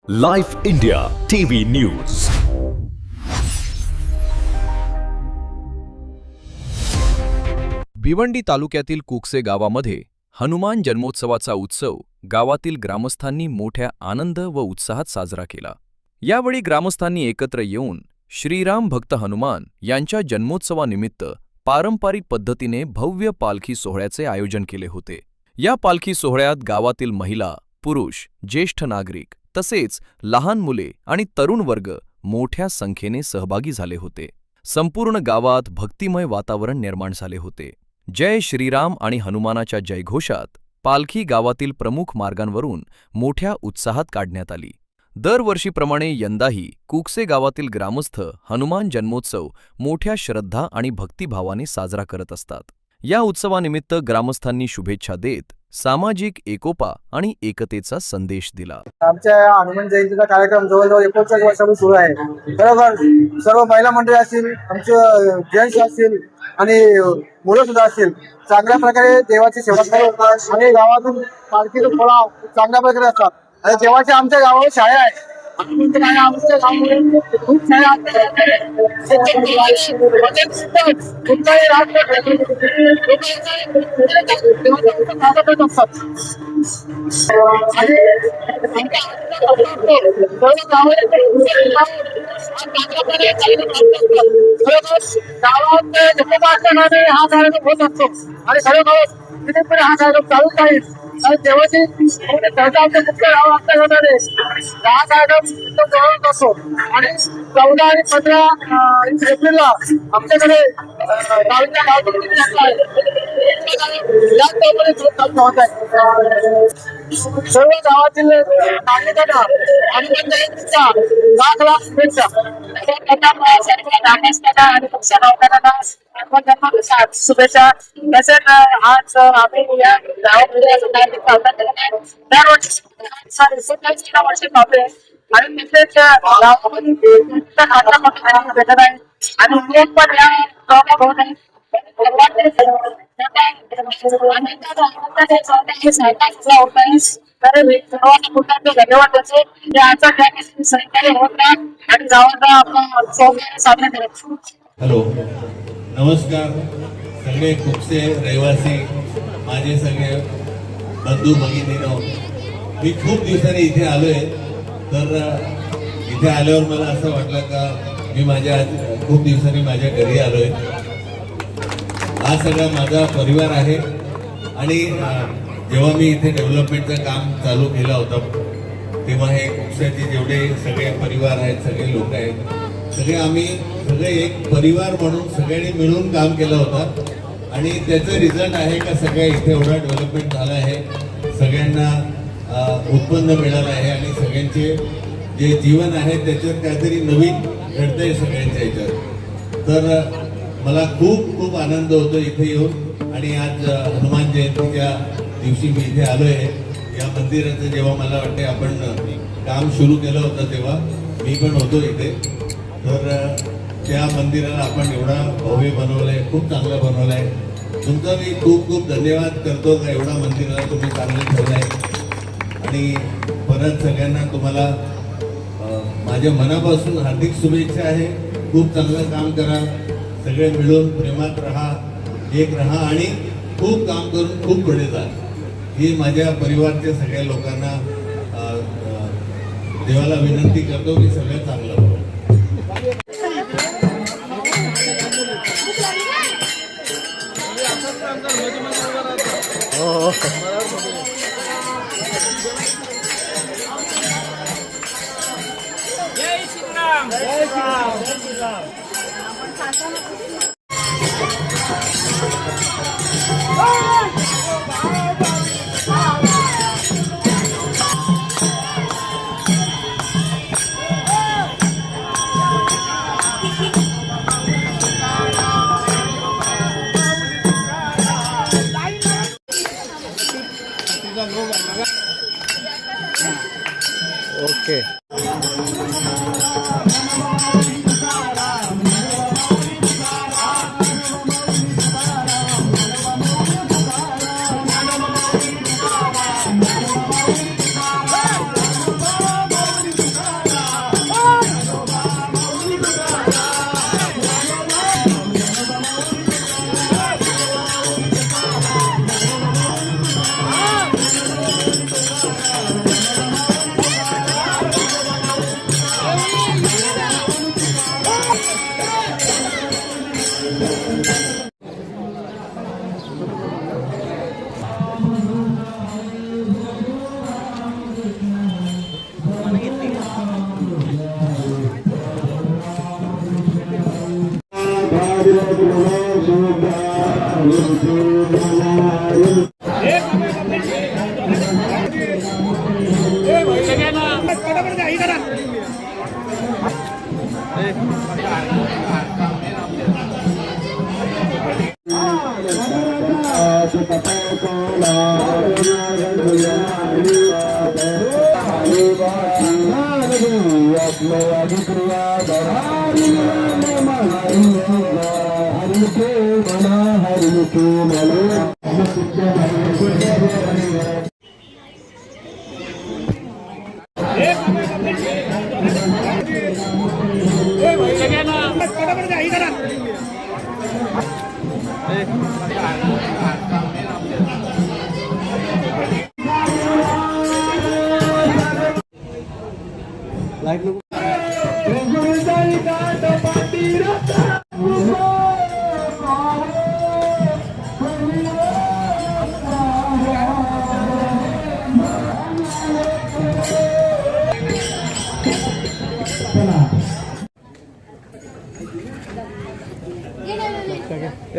Life India TV news. Bhiwandi तालुक्यातील कुकसे गावामध्ये हनुमान जन्मोत्सवाचा उत्सव गावातील ग्रामस्थांनी मोठ्या आनंद व उत्साहात साजरा केला. यावेळी ग्रामस्थांनी एकत्र येऊन श्रीराम भक्त हनुमान यांच्या जन्मोत्सवानिमित्त पारंपरिक पद्धतीने भव्य पालखी सोहळ्याचे आयोजन केले होते. या पालखी सोहळ्यात गावातील महिला, पुरुष, ज्येष्ठ नागरिक तसेच लहान मुले आणि तरुण वर्ग मोठ्या संख्येने सहभागी झाले होते. संपूर्ण गावात भक्तिमय वातावरण निर्माण झाले होते. जय श्रीराम आणि हनुमानाच्या जयघोषात पालखी गावातील प्रमुख मार्गांवरून मोठ्या उत्साहात काढण्यात आली. दरवर्षीप्रमाणे यंदाही कुकसे गावातील ग्रामस्थ हनुमान जन्मोत्सव मोठ्या श्रद्धा आणि भक्तिभावाने साजरा करत असतात. या उत्सवानिमित्त ग्रामस्थांनी शुभेच्छा देत सामाजिक एकोपा आणि एकतेचा संदेश दिला. आमच्या हनुमान जयंतीचा कार्यक्रम जवळजवळ 39 वर्षापासून सुरू आहे. बरोबर सर्व महिला मंडळी असतील, आमचे जेंट्स असतील आणि मुलं सुद्धा असतील, चांगल्या प्रकारे देवाची सेवा करतात आणि गावातून पालखीचा सोहळा चांगल्या प्रकारे असतात. आणि देवाच्या आमच्या गावावर शाळा आहे. आमच्या गावामध्ये खूप शाळा हा कार्यक्रम होत असतो आणि खरोखर तिथे हा कार्यक्रम चालू राहील. देवाची आमच्या मुख्य गाव आमच्या गावाने हा कार्यक्रम जवळ असतो आणि 14 आणि 15 एप्रिलला आमच्याकडे सर्व गावातील नागरिकांना हनुमान जयंतीच्या लाख शुभेच्छा. शुभेच्छा. तसेच आज आम्ही या गावामध्ये वर्षी पावले आणि तिथेच गावामध्ये भेटत आहे आणि लोक पण या गावामध्ये धन्यवाद सहकार्य होत आणि गावाचा आपला सहकार्य साधन करत. हॅलो, नमस्कार सगळे कुकसे रहिवासी, माझे सगळे बंधू भगिनींनो. मी खूप दिवसांनी इथे आलोय. तर इथे आल्यावर मला असं वाटलं का मी माझ्या खूप दिवसांनी माझ्या घरी आलोय. हा सगळा माझा परिवार आहे आणि जेव्हा मी इथे डेव्हलपमेंटचं काम चालू केलं होतं तेव्हा हे कुकसेचे जेवढे सगळे परिवार आहेत, सगळे लोक आहेत, सगळे एक परिवार म्हणून सगळ्यांनी मिळून काम केलं होतं आणि त्याचं रिझल्ट आहे का सगळ्या इथे एवढा डेव्हलपमेंट झाला आहे, सगळ्यांना उत्पन्न मिळालं आहे आणि सगळ्यांचे जे जीवन आहे त्याच्यावर काहीतरी नवीन घडतंय सगळ्यांच्या ह्याच्यात. तर मला खूप खूप आनंद होतो इथे येऊन आणि आज हनुमान जयंतीच्या दिवशी मी इथे आलो आहे. या मंदिराचं जेव्हा मला वाटते आपण काम सुरू केलं होतं तेव्हा मी पण होतो इथे. तर त्या मंदिराला आपण एवढा भव्य बनवलं आहे, खूप चांगलं बनवलं आहे. तुमचा मी खूप खूप धन्यवाद करतो का एवढा मंदिराला तुम्ही चांगलं ठेवलं आहे. आणि परत सगळ्यांना तुम्हाला माझ्या मनापासून हार्दिक शुभेच्छा आहे. खूप चांगलं काम करा, सगळे मिळून प्रेमात राहा, एक राहा आणि खूप काम करून खूप पुढे जा. ही माझ्या परिवारच्या सगळ्या लोकांना देवाला विनंती करतो की सगळं चांगलं हो. जय श्रीराम. जय श्रीराम. जय श्रीराम. ओके.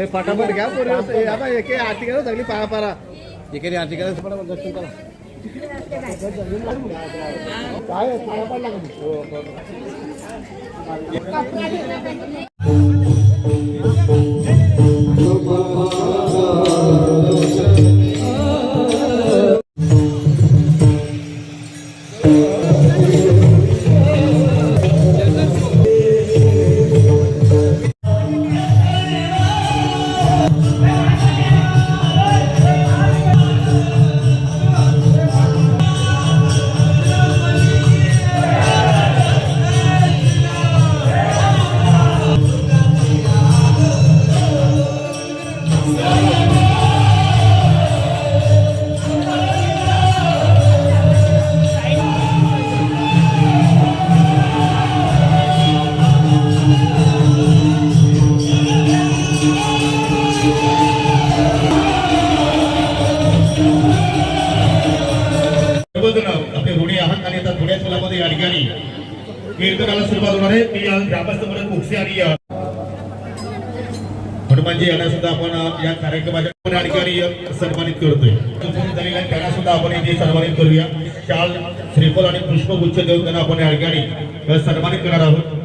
फटाफट घ्या पूर्वी आता एके आरती करा सगळी पारा पारा एके आरती करा फटाफट दर्शन करा काय पाया पडला आपले ऋणी आहात आणि आता थोड्याच वेळामध्ये या ठिकाणी कीर्तनाला सुरुवात होणार आहे. मी या ग्रामस्थ म्हणून कुक्षे आणि हनुमानजी यांना सुद्धा आपण या कार्यक्रमाच्या या ठिकाणी सन्मानित करतोय. त्यांना सुद्धा आपण इथे सन्मानित करूया. शाल श्रीफल आणि पुष्पगुच्छ देऊन त्यांना आपण या ठिकाणी सन्मानित करणार आहोत.